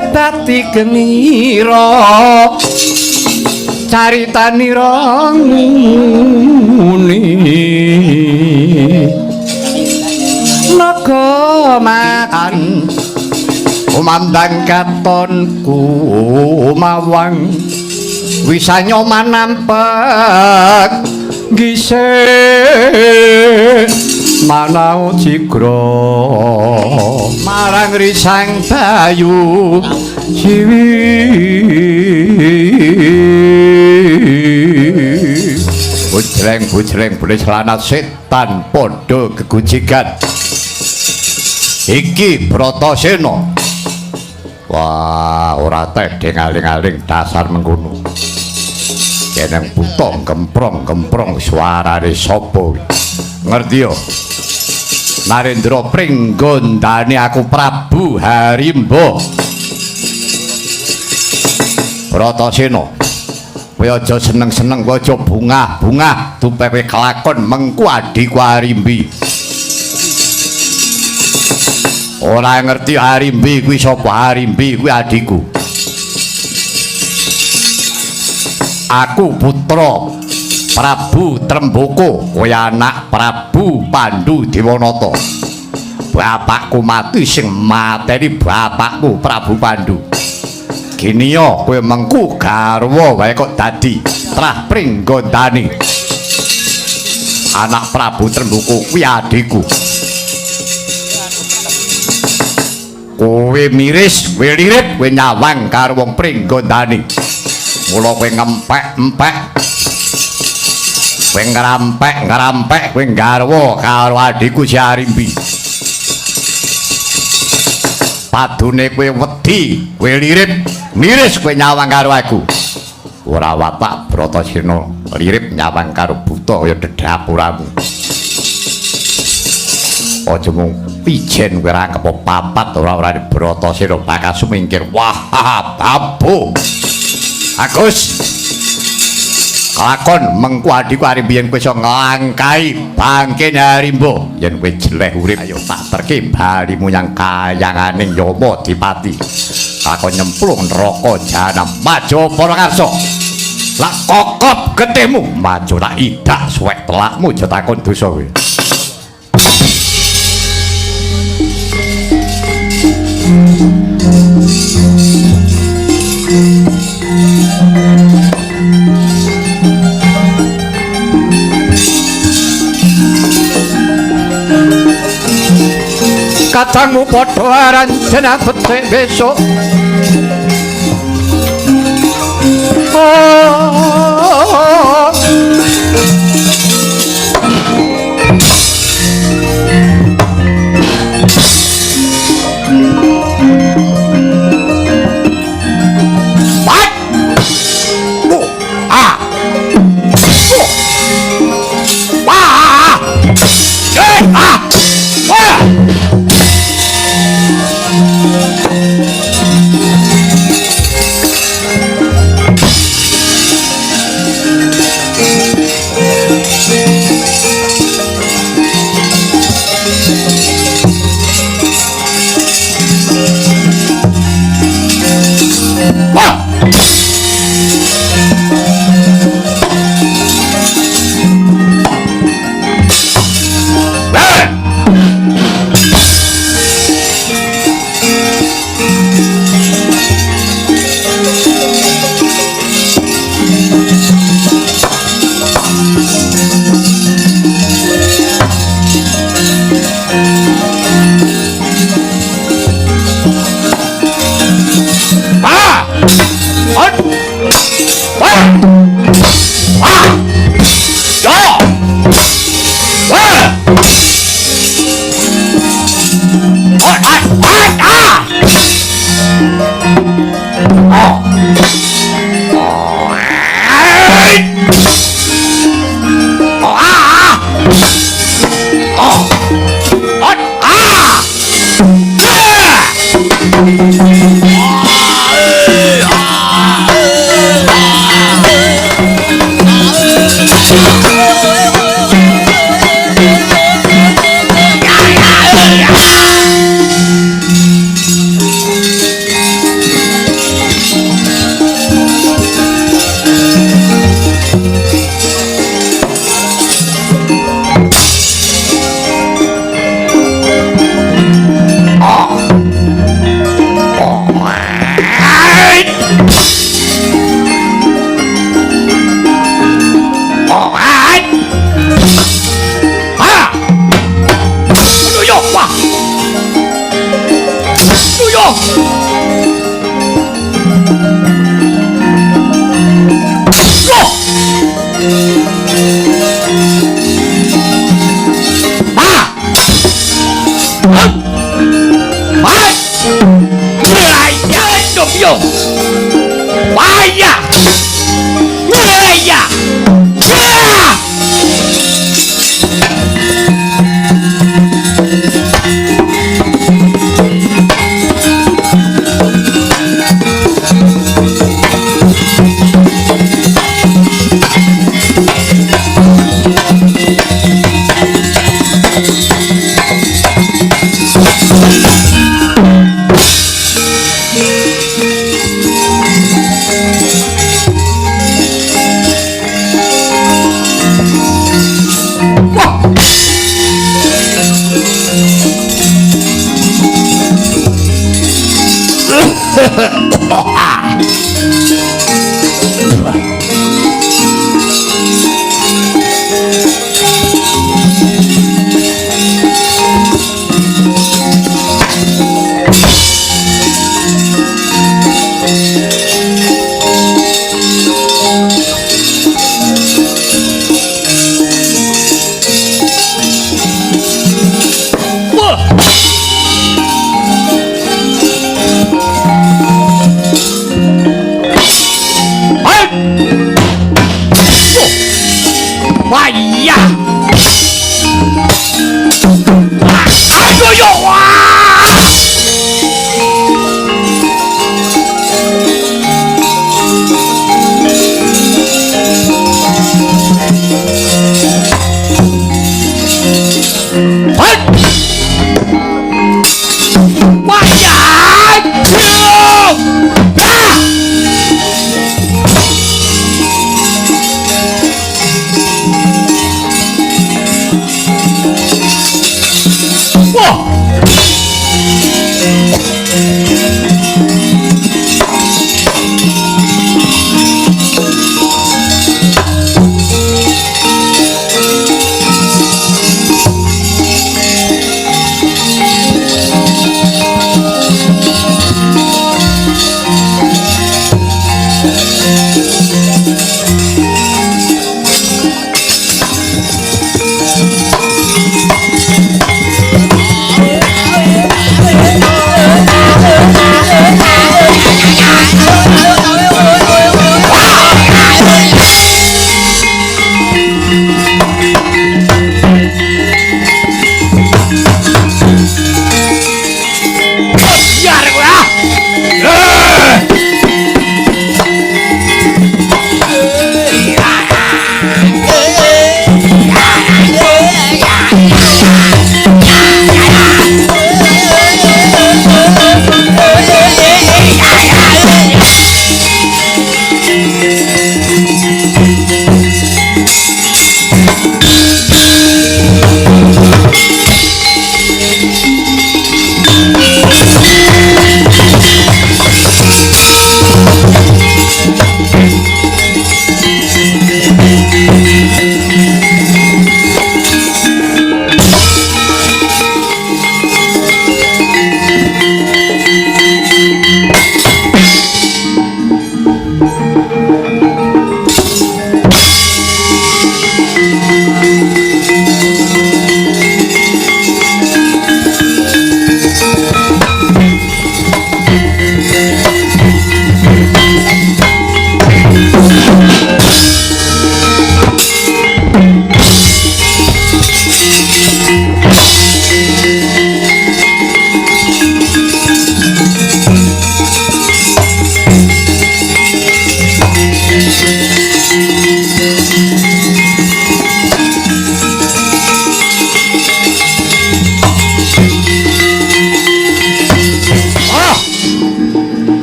Dadi genira caritanira muni naga makan kumandang katonku mawang wisanya manampek gisih manau cikro marang risang bayu ciwi bujreng boleh celana setan podo kegujikan iki Bratasena. Wah ora tedhe ngaling-aling dasar mengkono jeneng buta gemprong suarane sapa ngerti yo Narendra Pringgondani aku Prabu Harimba. Bratasena kowe aja seneng-seneng kowe aja bungah-bungah tupepe kelakon mengku adikku Harimbi. Ora ngerti Harimbi kuwi sapa? Harimbi kuwi adikku. Aku putra Prabu Tremboko, kowe anak Prabu Pandhu Dewanata. Bapakku mati sing mateni bapakku Prabu Pandhu. Gini yo kowe mengku garwa wae kok dadi Trah Pringgondani. Anak Prabu Tremboko kuwi adikku. Kowe miris, kowe lirip, kowe nyawang karo wong Pringgondani. Mula kowe ngempek-empek, kowe ngerampek, kowe garwa karo adikku si Harimbi. Padune kowe wedi, kowe lirip, miris kowe nyawang karo aku. Ora watak Bratasena lirip nyawang karo buta kaya dedapuramu. Aja mung pijen kowe ra kepo papat ora di Bratasena bakal sumingkir. Wah, abu. Agus. Kelakon mengku adikku Harimbi yen kowe iso nglangkai bangkene Harimba. Yen kowe jeleh urip ayo tak terke balimu yang kayanganing Yama Dipati. Lakon nyemplung neraka jahanam maju para karsa. Lak kokop getihmu maju tak idak suwek telakmu aja takon dosa kowe. Katangmu padha aran jeneng becik besok.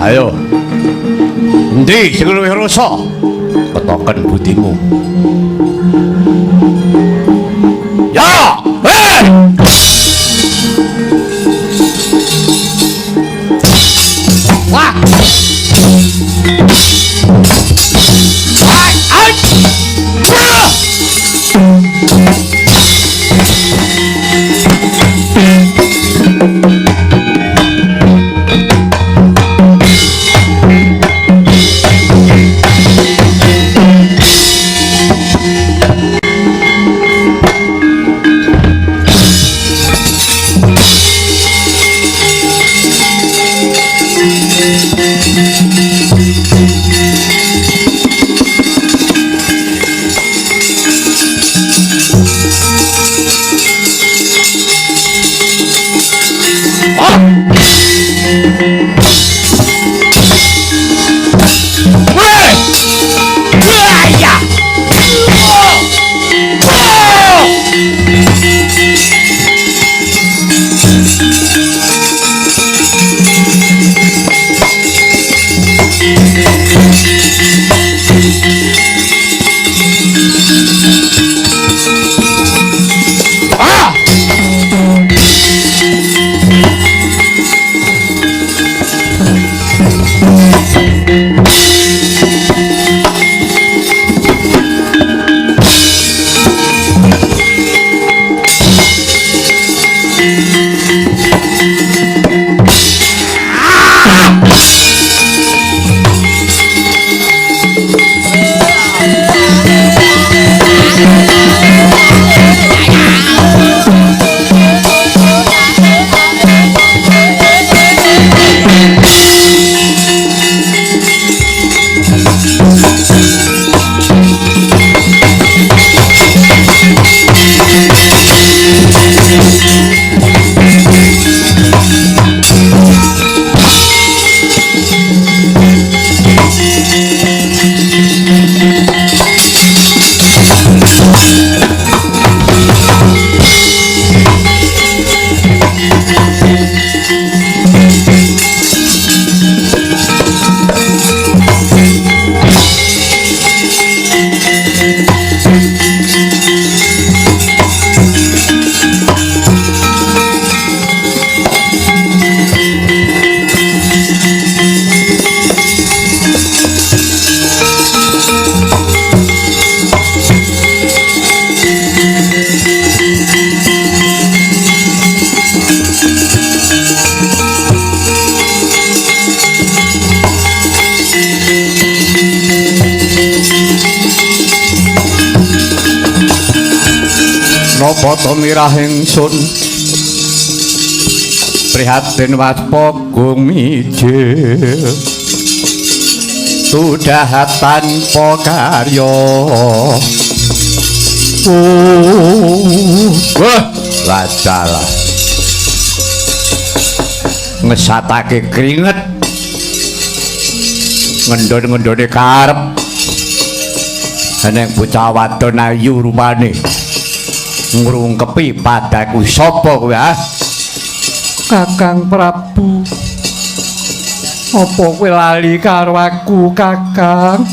Ayo. Endi sing luwih rasa? Ketoken budimu. Ya! Wah! Napa to mirah ingsun prihatin waspa gumijil sudah tanpa karya wah lacalah ngesatake keringet ngendon-ngendone karep ana bocah wadon ayu rupane ngrungkepi padaku sapa kowe ah Kakang Prabu apa kowe lali karo aku Kakang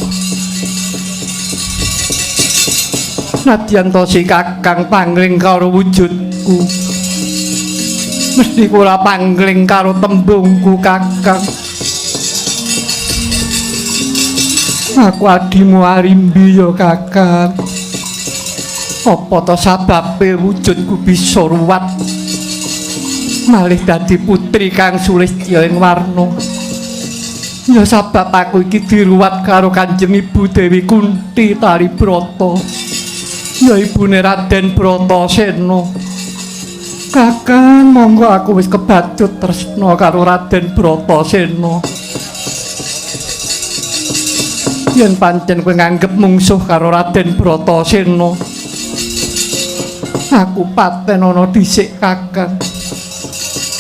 nadyan to si Kakang pangling karo wujudku mesti kula pangling karo tembungku Kakang aku adimu Arimbi ya Kakang apa to sababe wujudku bisa ruwat malih dadi putri kang sulistya ing warna ya sabab aku iki diruwat karo Kanjeng Ibu Dewi Kunti Talibrata ya ibune Raden Bratasena Kakang monggo aku wis kebacut tresna karo Raden Bratasena yen pancen kowe nganggep mungsuh karo Raden Bratasena aku paten ana dhisik Kakang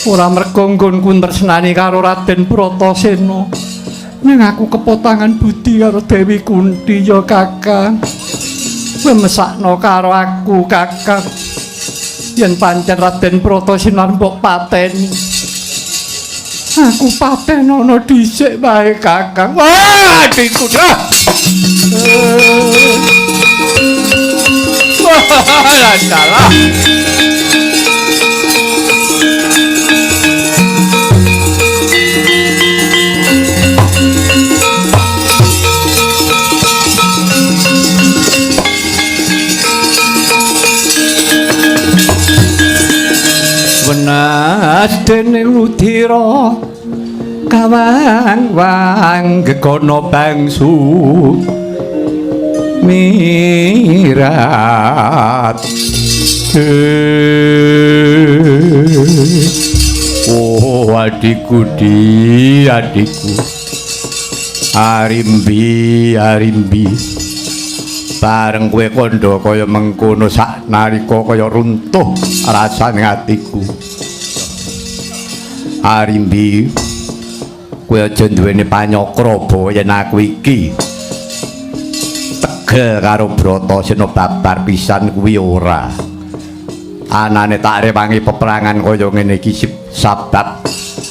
ora merga nggonku tresnani karo Raden Bratasena ning aku kepotangan budi karo Dewi Kunti ya Kakang mesakno karo aku Kakang yen pancen Raden Bratasena mbok pateni Aku patenono dhisik bae Kakang. Wah, adikku dah. Wah, salah. Wenas dene udira kawang-wang gegono bangsu mirat oh adikku arimbi bareng kowe kandha kaya mengkono sak nalika kaya runtuh rasane atiku arimbi kowe aja duweni panyokra yen aku iki tegel karo Bratasena babar pisan kuwi ora anane tak rewangi peperangan kaya ngene iki sabab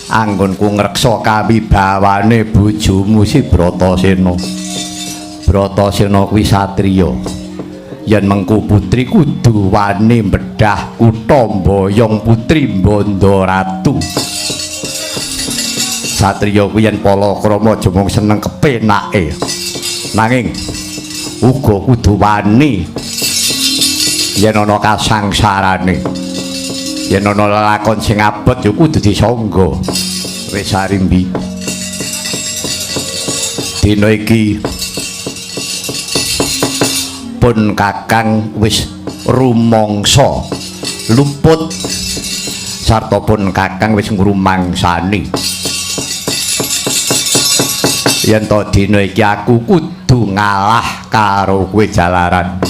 anggonku ngreksa kawibawane bojomu si Bratasena kuwi satriya yen mengku putri kudu wani mbedhah kutha mboyong putri Banda Ratu satriya kuwi yen palakrama aja mung seneng kepenake nanging uga kudu wani yen ana kasangsarane yen ana lelakon sing abot ya kudu disangga wis arimbi dina iki pun Kakang wis rumangsa luput sarta pun Kakang wis ngrumangsani yen to dina iki aku kudu ngalah karo kowe jalaran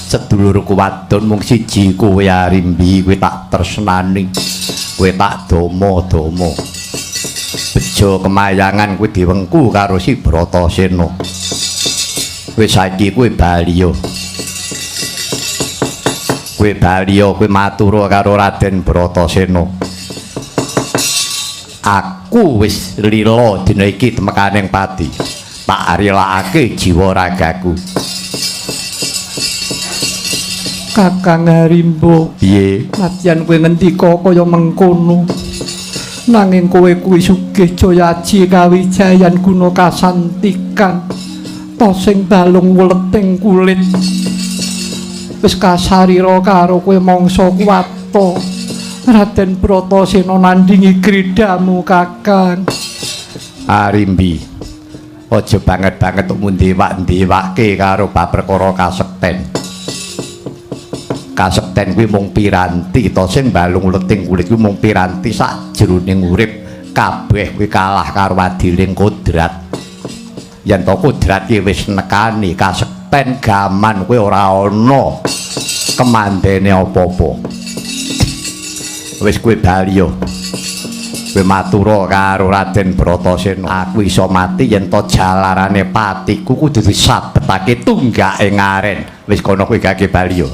sedulurku wadon mung siji kowe arimbi kowe tak tresnani kowe tak dama-dama bejo kemayangan kowe diwengku karo si Bratasena kowe saiki kowe baliya kowe matura karo Raden Bratasena aku wis lila dina iki temekaning pati tak relakake jiwa ragaku Kakang Harimbo piye nadyan kowe ngendika kaya mengkono nanging kowe kuwi sugih Jayaji kawijayan guna kasantikan to sing balung weleting kulit wis kasarira karo kowe mangsa kuwata Raden Bratasena nandingi gridamu Kakang arimbi aja banget-banget mung ndewak-ndewake karo bab perkara kasekten kuwi mung piranti to sing balung leting kulit kuwi mung piranti sak jroning urip kabeh kuwi kalah karo adiling kodrat yen to kodrat ki wis nekani kasekten gaman kuwi ora ana kemandene apa-apa wis kowe baliya kowe matura karo Raden Bratasena aku iso mati yen to jalarane patiku kudu disabetake tunggake ngaren wis kono kowe gage baliya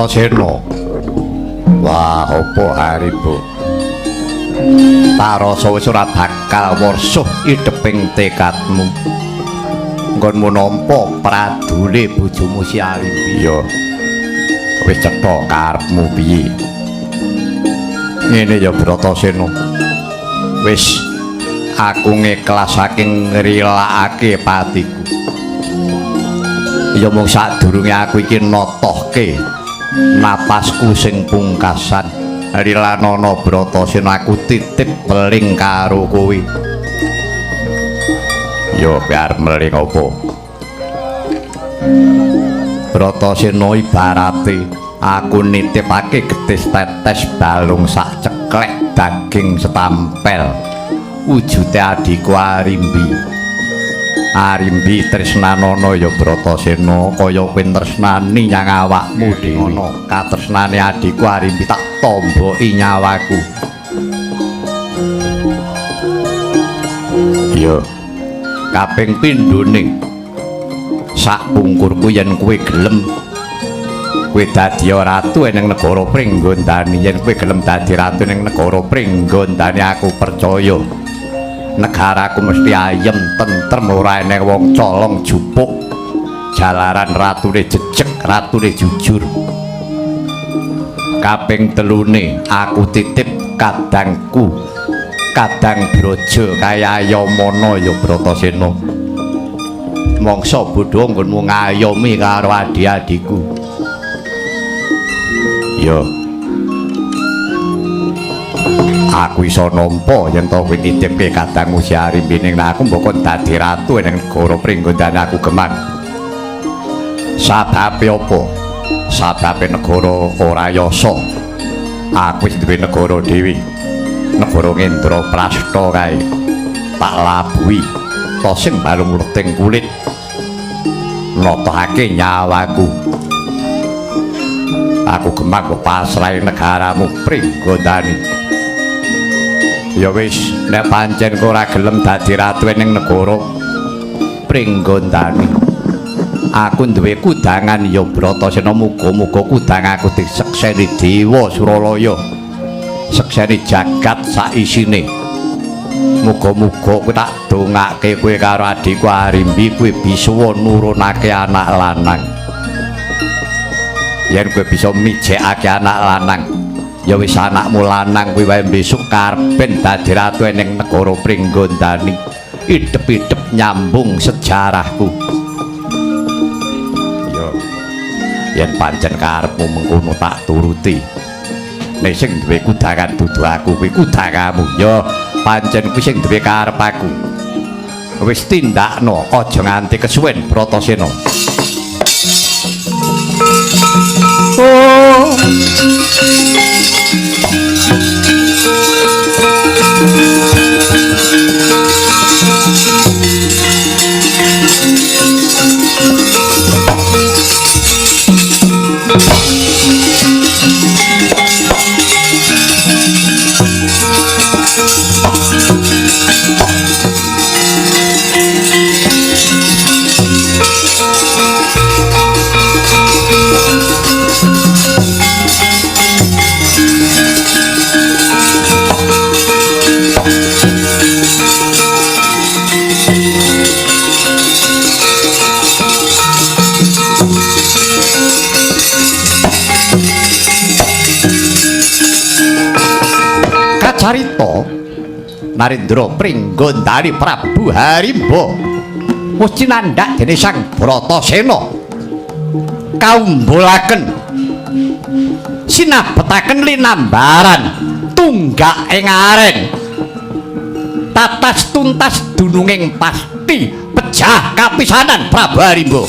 Bratasena. Wah, apa Harimba? Tarasa wis ora bakal warsuh ideping tekadmu. Nggonmu nampa pradune bojomu si Arimbi ya. Wis cetha karepmu piye? Ngene ya Bratasena. Wis aku ngikhlasake ngrilakake patiku. Ya mung sadurunge aku iki notohke napasku sing pungkasan. Rilanana Bratasena aku titip meling karo kowe. Yo biar meling apa? Bratasena ibarate aku nitipake getis tetes balung sak ceklek daging setampel. Wujude adikku Arimbi. Arimbi tresnanana ya Bratasena kaya kowe tresnani nyang awakmu dhewe. Ngono katresnane adikku Arimbi tak tomboki nyawaku. Yo kaping pindhone sak pungkurku yen kowe gelem kowe dadi ratu ning negara Pringgondani. Yen kowe gelem dadi ratu ning negara Pringgondani aku percaya negaraku mesti ayem tentrem ora enek wong colong jupuk. Jalaran ratune jejeg, ratune jujur. Kaping telune aku titip kadangku, kadang brojo kaya Ayamana ya Bratasena. Mangsa bodho nggonmu ngayomi karo adi-adiku. Ya aku iso nampa yen to kowe nitipke kadangmu si Arimbi ning aku mbok dadi ratu ning negara Pringgondani aku geman. Sababe apa? Sababe negara ora yasa. Aku wis duwe negara dhewe. Negara Ngendraprasta kae. Tak labuhi to sing balung leting kulit. Notohake nyawaku. Aku geman kok pasrahe negaramu Pringgondani. Ya wis nek pancen kowe ora gelem dadi ratu ning negara Pringgondani, aku duwe kudangan ya Bratasena. Muga-muga kudang aku disekseni Dewa Suralaya, sekseni jagat sak isine. Muga-muga kowe tak dongake kowe karo adikku Arimbi kowe bisa nurunake anak lanang. Yen kowe bisa mijekake anak lanang, ya wis anakmu lanang kuwi wae besok karpen dadi ratu ning negara Pringgondani. Idep-idep nyambung sejarahku. Yo yen pancen karepmu mengkono tak turuti. Nek sing duwe kudangan dudu aku kuwi kudangamu. Yo pancen kuwi sing duwe karep aku. Wis tindakno aja nganti kesuwen Bratasena. Oh Carita Narendra Pringgondani Prabu Harimba wis cinandhak dening Sang Bratasena kaumbulaken sinabetaken linambaran tunggak ing aren tatas tuntas dununging pasti pejah kapisanan Prabu Harimba.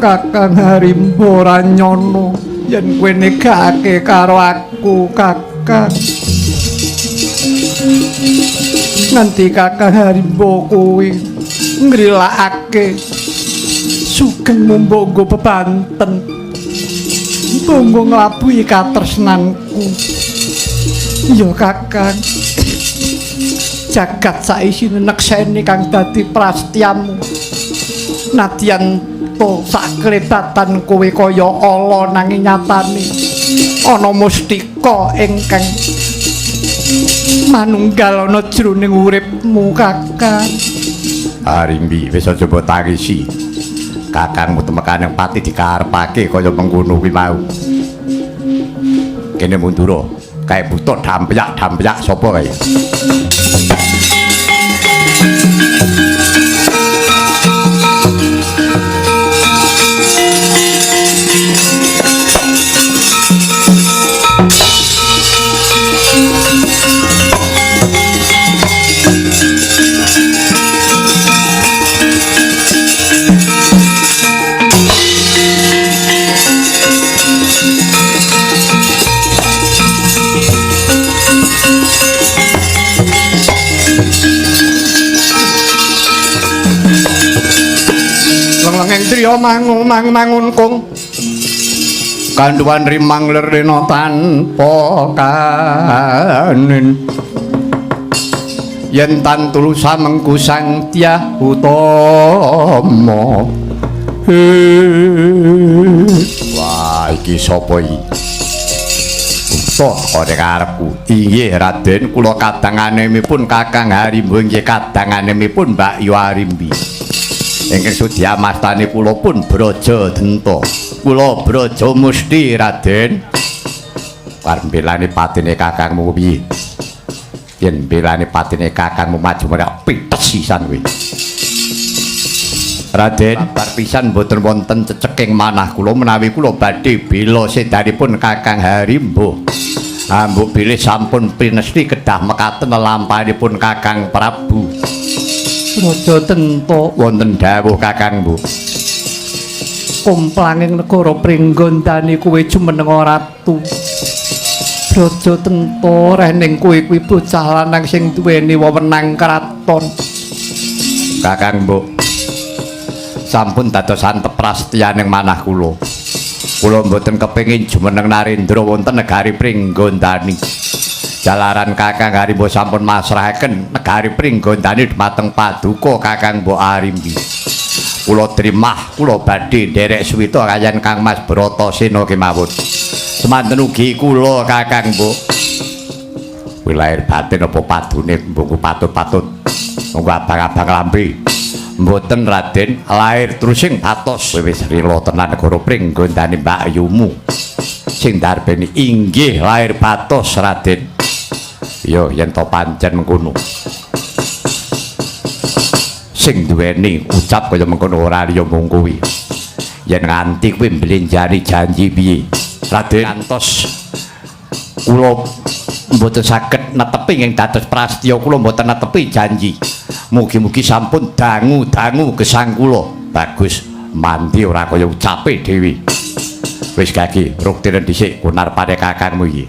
Kakang Harimbo ora nyono yen kowe negake karo aku, Kakang. Nganti Kakang Harimbo kowe ngrilakake sugeng mbonggo bebanten. Mbonggo nglabuhi katresnanku. Ya Kakang. Jagat saisine nekseni kang dadi prastiamu. Nadyan to saklebatan kowe kaya ala nanging nyatane ana mustika ingkang manunggal ana jroning uripmu, Kakang. Harimbi wis aja mbok tangisi. Kakangmu temekaning pati dikarepake kaya mengkono kuwi mau. Kene mundura, kae butuh dampyak sapa kae? Lengeng triya mangun kung kanduan rimang lerena tanpa kanen yen tan tulusa mengku sang Dyah Utama. Wah, iki sapa iki? Utuh kode karepku. Inggih Raden, kula kadanganemipun Kakang Harimbo inggih kadanganemipun Mbak Yu Harimbi. Ingkang sudya mastani kula pun Brajadenta. Kula Braja Musti Raden. Karembelane patine kakangmu piye? Yen belane patine kakangmu maju merak pitesisan kuwi. Raden, bar pisan boten wonten ceceking manah kula menawi kula badhe bela sedanipun Kakang Harimbo. Mbok bilih sampun pinesti kedah mekaten lampahipun Kakang Prabu. Brajadenta Wonten dawuh Kakang, Bu. kumplanging negara Pringgondani kowe jumeneng ratu. Brajadenta rening kowe kuwi bocah lanang sing duweni wewenang kraton. Kakang, Bu. Sampun dados antep prastiyaning manah kula. Kula mboten kepengin jumeneng Narendra wonten negari Pringgondani. Jalaran Kakang Harimbo sampun masrahaken negari Pringgondani dhumateng paduka Kakang Mbok Harimbi. Kula trimah kula badhe nderek suwita kaliyan Kang Mas Bratasena kemawon. Semanten ugi kula Kakang Mbok. Kuwi lair batin apa padune mbok patut-patut. Monggo abang-abang lambe. Mboten Raden, lair terusing patos wis rila tenan negara Pringgondani Mbak Yumu. Sing darbeni inggih lair patos Raden. Yo yen to pancen mengkono. Sing duweni ucap kaya mengkono ora liya mung kuwi. Yen nganti kuwi mblenjani janji piye? Raden ngantos kula mboten saged netepi ing dados prastya kula mboten netepi janji. Mugi-mugi sampun dangu-dangu gesang kula. Bagus, mandi ora kaya ucape dhewe. Wis kaki, ruk tiren dhisik kunar pare kakangmu iki.